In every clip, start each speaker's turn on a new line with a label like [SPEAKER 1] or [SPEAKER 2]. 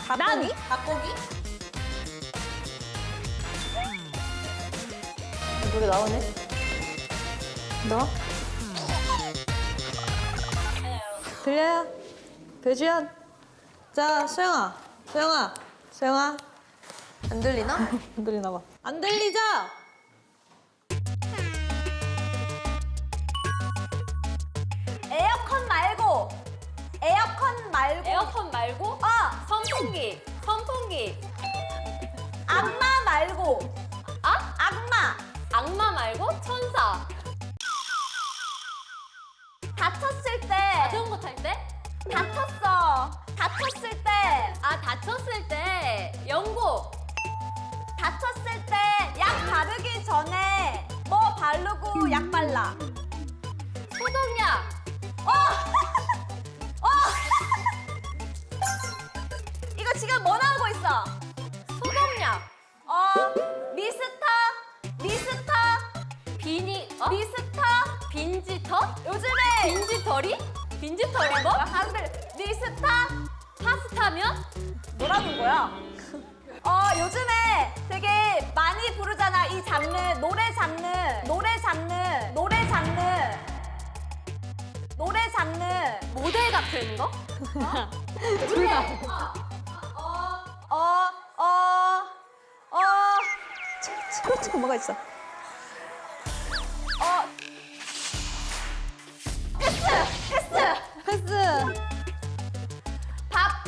[SPEAKER 1] 난.
[SPEAKER 2] 닭고기?
[SPEAKER 1] 노래 나오네. 너? 들려요? 배주연. 자, 소영아. 소영아.
[SPEAKER 2] 안 들리나?
[SPEAKER 1] 안 들리나 봐. 안 들리죠?
[SPEAKER 2] 에어컨 말고.
[SPEAKER 3] 에어컨 말고? 선풍기.
[SPEAKER 2] 악마 말고.
[SPEAKER 3] 아?
[SPEAKER 2] 악마.
[SPEAKER 3] 악마 말고? 천사.
[SPEAKER 2] 다쳤을 때.
[SPEAKER 3] 자전거 탈 때?
[SPEAKER 2] 다쳤을 때.
[SPEAKER 3] 다쳤을 때. 연고.
[SPEAKER 2] 다쳤을 때 약 바르기 전에 뭐 바르고 약 발라.
[SPEAKER 3] 소독약.
[SPEAKER 2] 이거 지금 뭐 나오고 있어?
[SPEAKER 3] 소독약.
[SPEAKER 2] 미스터.
[SPEAKER 3] 미스터? 빈지터?
[SPEAKER 2] 요즘에
[SPEAKER 3] 빈지터리? 빈지터리 뭐?
[SPEAKER 2] 사람들 미스터
[SPEAKER 3] 파스타면?
[SPEAKER 2] 뭐라는 거야? 요즘에 되게 많이 부르잖아. 이 장르, 노래 장르.
[SPEAKER 3] 모델 같은 거?
[SPEAKER 1] 둘 다. 치고 뭐가 있어? 패스.
[SPEAKER 2] 밥.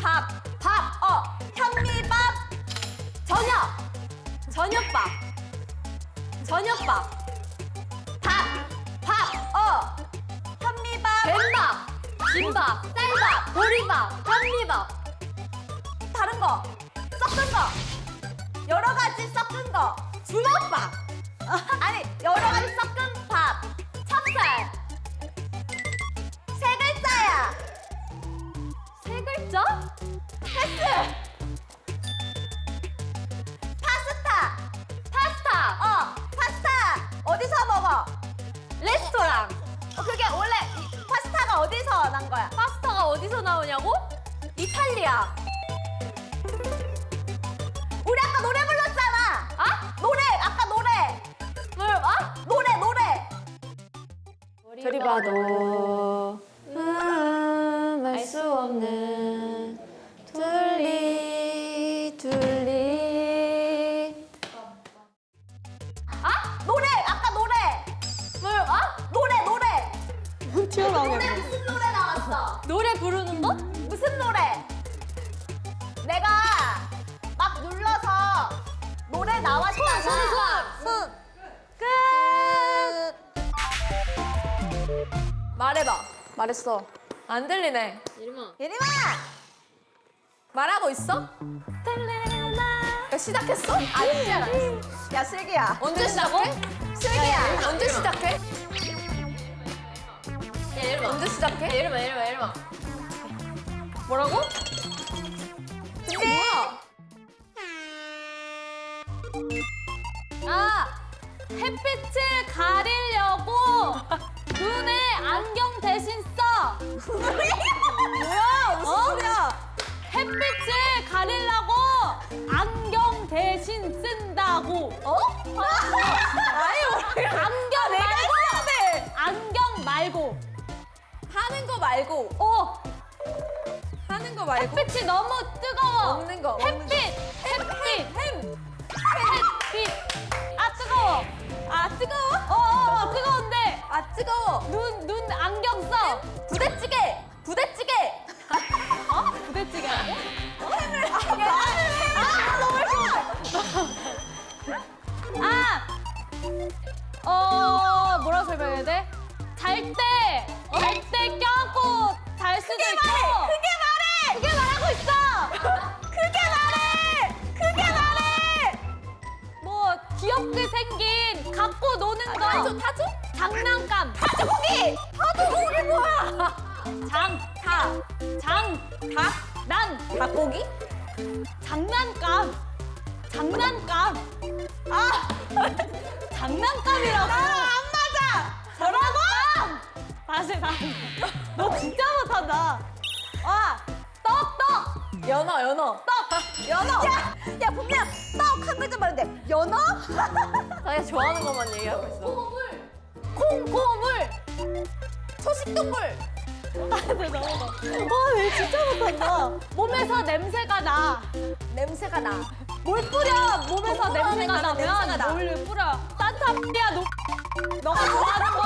[SPEAKER 2] 현미밥.
[SPEAKER 3] 저녁밥.
[SPEAKER 2] 현미밥.
[SPEAKER 3] 뱀밥. 김밥. 쌀밥. 보리밥. 현미밥.
[SPEAKER 2] 다른 거. 섞은 거. 여러 가지 섞은 거.
[SPEAKER 3] 주먹밥.
[SPEAKER 2] 아니, 여러 가지 섞은 밥.
[SPEAKER 3] 찹쌀.
[SPEAKER 2] 세 글자야.
[SPEAKER 3] 세 글자?
[SPEAKER 2] 패스. 파스타. 파스타. 어디서 먹어?
[SPEAKER 3] 레스토랑.
[SPEAKER 2] 그게 원래 파스타가 어디서 난 거야?
[SPEAKER 3] 파스타가 어디서 나오냐고? 이탈리아.
[SPEAKER 2] 우리 아까 노래 불렀잖아. 아까 노래. 노래.
[SPEAKER 1] 저리 봐도 알 수 없는 둘리.
[SPEAKER 2] 아까 노래. 노래.
[SPEAKER 1] 튀어나오겠네.
[SPEAKER 2] 무슨 노래 나왔어?
[SPEAKER 3] 노래 부르는 거?
[SPEAKER 2] 무슨 노래? 내가 막 눌러서 노래 나왔잖아.
[SPEAKER 3] 손.
[SPEAKER 2] 말해봐.
[SPEAKER 1] 말했어.
[SPEAKER 2] 안 들리네.
[SPEAKER 3] 이름아.
[SPEAKER 2] 예림아! 말하고 있어? 야, 시작했어? 아니, 시작 안 했어. 야, 슬기야.
[SPEAKER 3] 언제 시작해?
[SPEAKER 2] 슬기야.
[SPEAKER 3] 언제 시작해? 야, 이름아.
[SPEAKER 2] 언제 시작해?
[SPEAKER 3] 이름아.
[SPEAKER 2] 뭐라고? 뭐야?
[SPEAKER 3] 햇빛을 가리려고 눈에 안경 대신 써.
[SPEAKER 2] 뭐야? 무슨 소리야?
[SPEAKER 3] 햇빛을 가리려고 안경 대신 쓴다고.
[SPEAKER 2] 아니,
[SPEAKER 3] 안경
[SPEAKER 2] 내가
[SPEAKER 3] 말고.
[SPEAKER 2] 해야 돼.
[SPEAKER 3] 안경 말고.
[SPEAKER 2] 하는 거 말고. 하는 거 말고.
[SPEAKER 3] 햇빛이 너무 뜨거워.
[SPEAKER 2] 먹는 거.
[SPEAKER 3] 햇빛. 뜨거워.
[SPEAKER 2] 뜨거워?
[SPEAKER 3] 뜨거운데.
[SPEAKER 2] 뜨거워.
[SPEAKER 3] 눈 안경 써.
[SPEAKER 2] 부대찌개.
[SPEAKER 3] 부대찌개 아니야? 뭐라고 설명해야 돼? 잘 때 껴안고 잘 수도 있고. 그게 말하고 있어. 그게 말해. 뭐 귀엽게 생긴 갖고 노는 거.
[SPEAKER 2] 타조?
[SPEAKER 3] 장난감.
[SPEAKER 2] 타조고기 뭐야?
[SPEAKER 3] 닭고기? 장난감. 장난감이라고.
[SPEAKER 2] 안 맞아.
[SPEAKER 3] 뭐라고? 다시. 너 진짜 못한다. 떡.
[SPEAKER 2] 연어.
[SPEAKER 3] 떡.
[SPEAKER 2] 연어. 야 분명 떡 한 글자 말인데 연어?
[SPEAKER 1] 자기가 좋아하는 것만 얘기하고 있어.
[SPEAKER 2] 콩고물. 초식동물.
[SPEAKER 3] 와얘 진짜 못한다. 몸에서 냄새가 나.
[SPEAKER 2] 냄새가 나.
[SPEAKER 3] 뭘 뿌려? 몸에서
[SPEAKER 2] 콩고물에
[SPEAKER 3] 냄새가
[SPEAKER 2] 따라 냄새가 나.
[SPEAKER 3] 나면 뭘 뿌려? 산타야 너. 너가 좋아하는 거?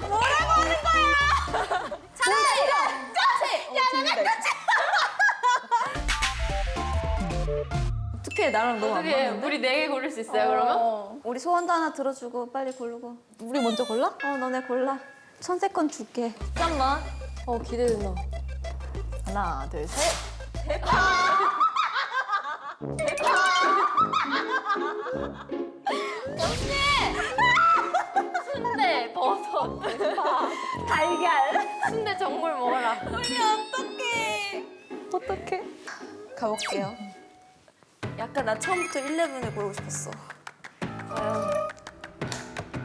[SPEAKER 2] 뭐라고 하는 거야? 차라리 끝이. 야 나는 끝이.
[SPEAKER 1] 어떻게 나랑 너무 안 맞는데? 우리 4개 고를 수 있어요, 그러면?
[SPEAKER 2] 우리 소원도 하나 들어주고 빨리 고르고.
[SPEAKER 3] 우리 먼저 골라?
[SPEAKER 2] 너네 골라. 선택권 줄게.
[SPEAKER 1] 잠깐만. 기대된다.
[SPEAKER 2] 하나, 둘, 셋.
[SPEAKER 1] 순대, 버섯,
[SPEAKER 2] 달걀.
[SPEAKER 1] 순대 전골 먹어라.
[SPEAKER 2] 어떡해. 가볼게요. 약간 나 처음부터 11을 고르고 싶었어. 과연.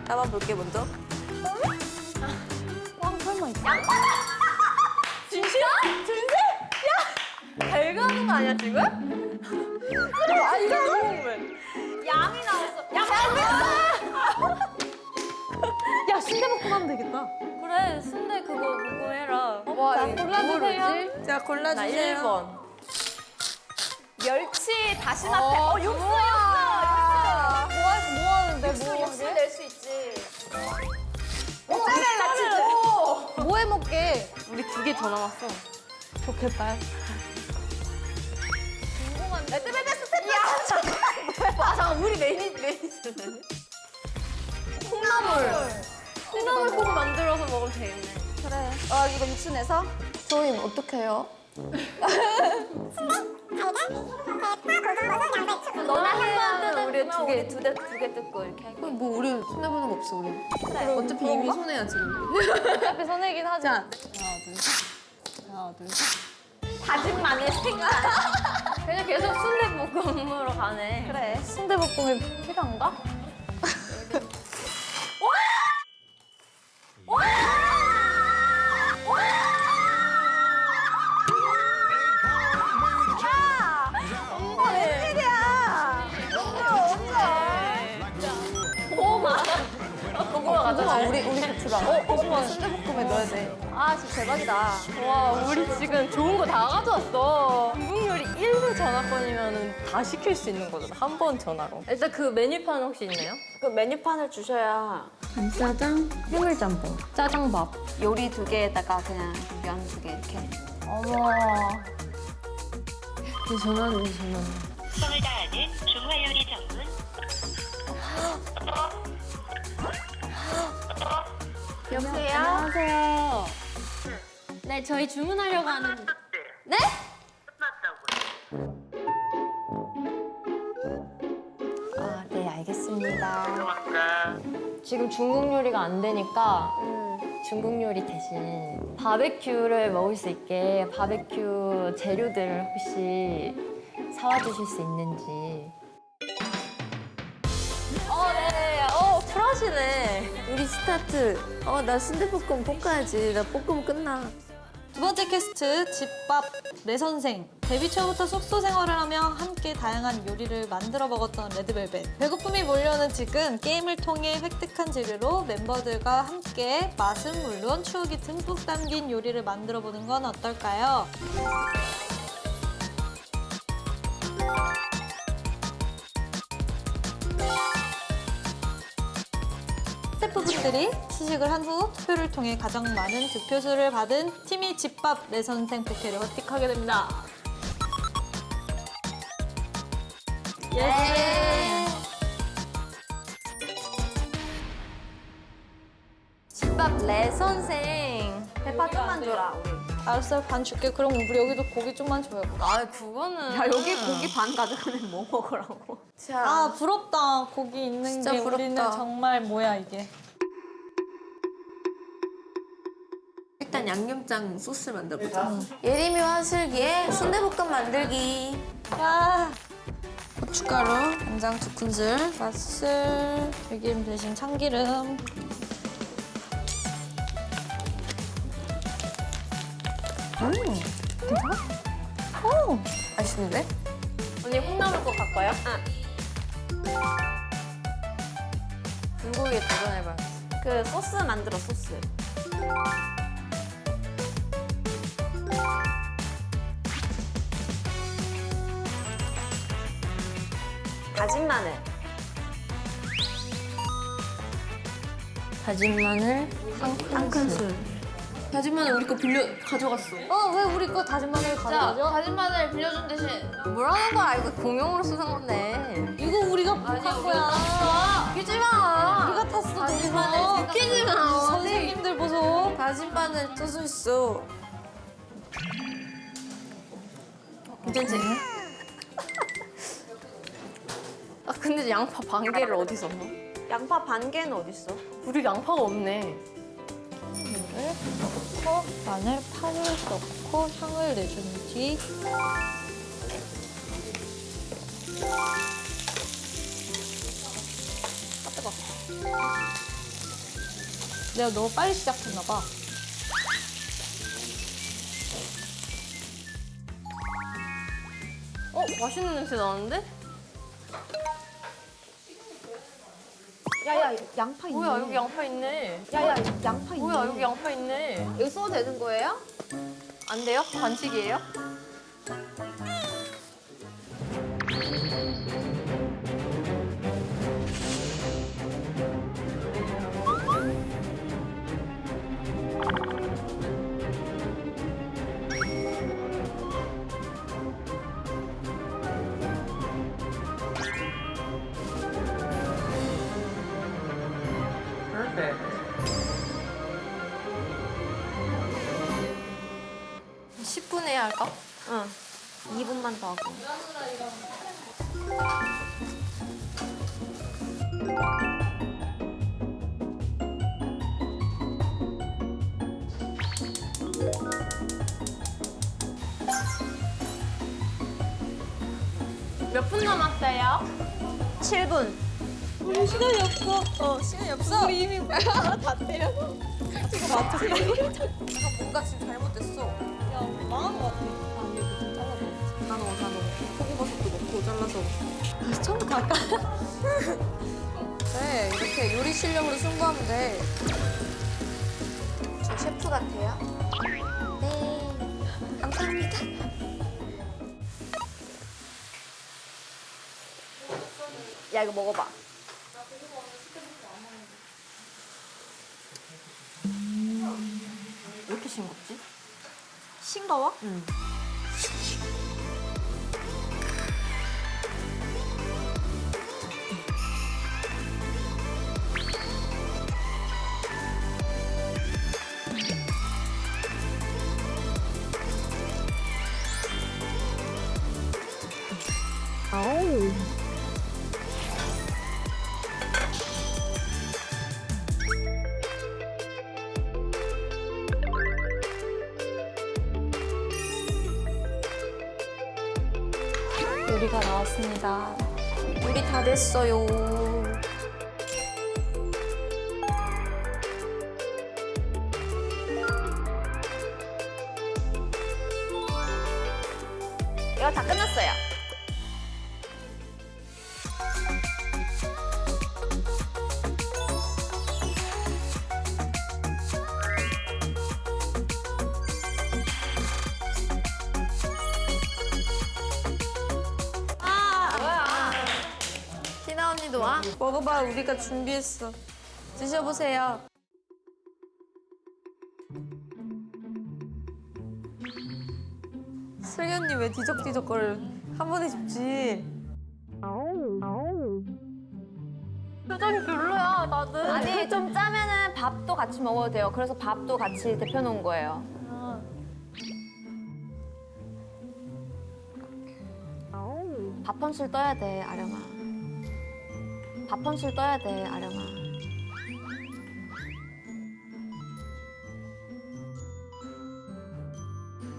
[SPEAKER 2] 나만 볼게 먼저.
[SPEAKER 3] 꽝 설마 있어?
[SPEAKER 1] 진짜? 진짜? 야! 발가는 거 아니야, 지금?
[SPEAKER 2] 아 이거
[SPEAKER 3] 양이 나왔어. 야 순대볶음 하면 되겠다.
[SPEAKER 1] 그래, 순대 그거 해라.
[SPEAKER 2] 와,
[SPEAKER 1] 나
[SPEAKER 2] 이거
[SPEAKER 1] 골라주세요.
[SPEAKER 2] 자
[SPEAKER 1] 나
[SPEAKER 2] 골라주세요.
[SPEAKER 1] 1번.
[SPEAKER 2] 멸치 다시 나태. 육수.
[SPEAKER 3] 뭐 하는데
[SPEAKER 2] 육수 낼 수 있지.
[SPEAKER 3] 모짜렐라 치즈. 뭐 해 먹게?
[SPEAKER 1] 우리 2개 더 남았어.
[SPEAKER 3] 좋겠다.
[SPEAKER 2] 레드벨벳 스텝.
[SPEAKER 1] 잠깐, 우리 매니저네. 콩나물 꼭 만들어서 먹으면 되겠네.
[SPEAKER 2] 그래. 이거 육수 내서.
[SPEAKER 1] 저희 어떻게 해요?
[SPEAKER 2] 너네
[SPEAKER 1] 하면 우리
[SPEAKER 2] 두 개 뜯고 이렇게 할게.
[SPEAKER 1] 뭐 우리 손해보는 거 없어, 우리. 어차피 이미 손해야, 지금.
[SPEAKER 3] 어차피 손해긴 하지.
[SPEAKER 1] 자,
[SPEAKER 3] 하나 둘.
[SPEAKER 2] 다진 마늘 생강.
[SPEAKER 1] 그냥 계속 순대볶음으로 가네.
[SPEAKER 2] 그래.
[SPEAKER 3] 순대볶음이 필요한가?
[SPEAKER 1] 고구마 가자.
[SPEAKER 2] 우리 고추랑. 고구마 순대볶음에 넣어야 돼.
[SPEAKER 1] 아, 진짜 대박이다. 와, 우리 지금 좋은 거 다 가져왔어. 중국 요리 1분 전화권이면 다 시킬 수 있는 거잖아. 한 번 전화로. 일단 그 메뉴판 혹시 있나요?
[SPEAKER 2] 그 메뉴판을 주셔야
[SPEAKER 1] 간짜장, 해물짬뽕, 짜장밥.
[SPEAKER 2] 요리 2개에다가 그냥 면 2개 이렇게.
[SPEAKER 1] 어머. 이 전화는.
[SPEAKER 4] 성을 다하는 중화요리 전문
[SPEAKER 1] 여보세요? 안녕하세요. 네, 저희 주문하려고 하는. 네? 네, 알겠습니다. 지금 중국 요리가 안 되니까 중국 요리 대신 바베큐를 먹을 수 있게 바베큐 재료들을 혹시 사와 주실 수 있는지. 네. 쿨하시네. 우리 스타트. 나 순대볶음 볶아야지. 나 볶으면 끝나.
[SPEAKER 3] 두 번째 퀘스트 집밥 내 선생. 데뷔 초부터 숙소 생활을 하며 함께 다양한 요리를 만들어 먹었던 레드벨벳. 배고픔이 몰려오는 지금 게임을 통해 획득한 재료로 멤버들과 함께 맛은 물론 추억이 듬뿍 담긴 요리를 만들어 보는 건 어떨까요? 스태프분들이 시식을 한 후 투표를 통해 가장 많은 득표수를 받은 팀이 집밥 내 선생 부캐를 획득하게 됩니다.
[SPEAKER 1] 집밥 내 선생.
[SPEAKER 2] 대파 좀만 줘라 우리.
[SPEAKER 3] 알았어, 반 줄게. 그럼 우리 여기도 고기 좀만 줘요.
[SPEAKER 1] 그거는.
[SPEAKER 2] 여기 고기 반 가져가면 뭐 먹으라고. 자.
[SPEAKER 3] 아, 부럽다. 고기 있는
[SPEAKER 1] 진짜
[SPEAKER 3] 게 우리는
[SPEAKER 1] 부럽다.
[SPEAKER 3] 정말 뭐야 이게.
[SPEAKER 1] 일단 양념장 소스 만들어보자. 예림이 화슬기에 순대볶음 만들기.
[SPEAKER 3] 야, 고춧가루, 간장 2큰술, 맛술, 들기름 대신 참기름.
[SPEAKER 1] 맛있는데? 언니 콩나물 국 갈까요? 불고기에 도전해봐야겠어.
[SPEAKER 2] 그 소스 만들어, 소스. 다진 마늘.
[SPEAKER 1] 다진 마늘 한 큰술. 다진 마늘 우리 거 가져갔어.
[SPEAKER 3] 왜 우리 거 다진 마늘 가져가죠?
[SPEAKER 1] 다진 마늘 빌려준 대신 뭐라는 거야? 이거 공용으로 쓰는 건데.
[SPEAKER 3] 이거 우리가 한 거야.
[SPEAKER 1] 웃기지 마.
[SPEAKER 3] 우리가 탔어,
[SPEAKER 1] 다진
[SPEAKER 3] 저기서.
[SPEAKER 1] 마늘 웃기지 마.
[SPEAKER 3] 선생님들 보소.
[SPEAKER 1] 다진 마늘 떠서 있어. 괜찮지? 아 근데 양파 반 개를 어디서 넣어?
[SPEAKER 2] 양파 반 개는 어딨어?
[SPEAKER 1] 우리 양파가 없네.
[SPEAKER 3] 마늘 파를 넣고 향을 내준 뒤 내가 너무 빨리 시작했나 봐.
[SPEAKER 1] 맛있는 냄새 나는데?
[SPEAKER 2] 야야, 양파 있네.
[SPEAKER 1] 뭐야 여기 양파 있네.
[SPEAKER 2] 야야, 양파 있네.
[SPEAKER 1] 뭐야 여기 양파 있네.
[SPEAKER 2] 이거 써도 되는 거예요?
[SPEAKER 1] 안 돼요? 반칙이에요? Perfect. 10분에 할까?
[SPEAKER 2] 응. 2분만 더 하고.
[SPEAKER 1] 몇 분 남았어요?
[SPEAKER 2] 7분.
[SPEAKER 3] 우리 시간이 없어.
[SPEAKER 2] 시간이 없어.
[SPEAKER 3] 우리 이미 다 때려서 지금 맞춰.
[SPEAKER 2] 뭔가 지금 잘못됐어.
[SPEAKER 3] 야, 망한 거 같아. 아, 얘 좀 잘라봐.
[SPEAKER 2] 다 넣어. 표고버섯도 넣고 잘라서.
[SPEAKER 3] 처음부터 할까?
[SPEAKER 2] 네, 이렇게 요리 실력으로 승부하면 돼. 저 셰프 같아요? 네. 감사합니다. 야, 이거 먹어봐.
[SPEAKER 1] 왜 이렇게 싱겁지?
[SPEAKER 2] 싱거워?
[SPEAKER 1] 응.
[SPEAKER 3] 요리가 나왔습니다.
[SPEAKER 2] 요리 다 됐어요. 이거 다 끝났어요.
[SPEAKER 1] 희나 언니도 와?
[SPEAKER 2] 먹어봐, 우리가 준비했어. 드셔보세요.
[SPEAKER 1] 슬기 왜 뒤적뒤적거려? 한 번에 집지. 표정이 별로야, 나는.
[SPEAKER 2] 아니, 좀 짜면은 밥도 같이 먹어도 돼요. 그래서 밥도 같이 데펴놓은 거예요. 밥 한 술 떠야 돼, 아령아. 밥 한 술 떠야 돼, 아령아.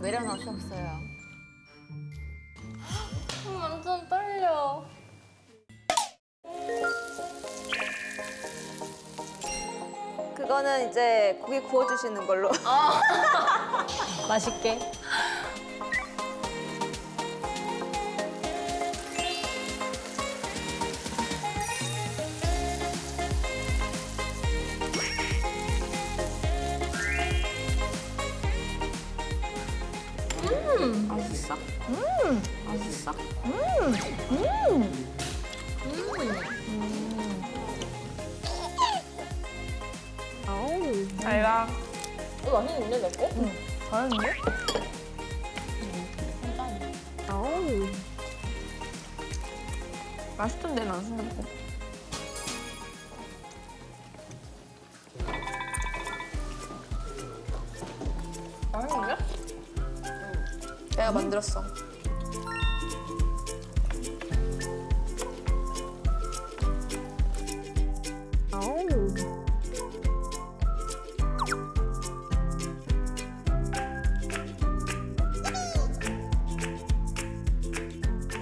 [SPEAKER 2] 내려놓으셨어요.
[SPEAKER 1] 완전 떨려.
[SPEAKER 2] 그거는 이제 고기 구워주시는 걸로.
[SPEAKER 3] 맛있게.
[SPEAKER 2] 맛있어? 맛있어?
[SPEAKER 1] 잘가. 맛있는데 내 거? 잘했는데? 맛있던데 난 순대볶음. 맛있는데?
[SPEAKER 2] 내가 만들었어.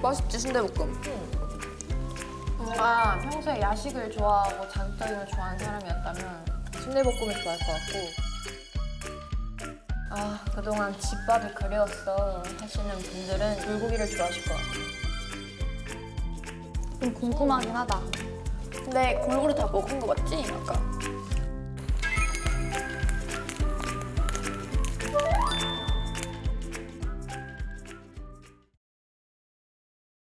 [SPEAKER 2] 맛있지, 순대볶음?
[SPEAKER 1] 뭔가 평소에 야식을 좋아하고 자극적인 걸 좋아하는 사람이었다면 순대볶음을 좋아할 것 같고 아 그동안 집밥이 그리웠어 하시는 분들은 불고기를 좋아하실 것 같아요.
[SPEAKER 2] 좀 궁금하긴 하다.
[SPEAKER 5] 근데 골고루 다 먹은 거 맞지? 아까.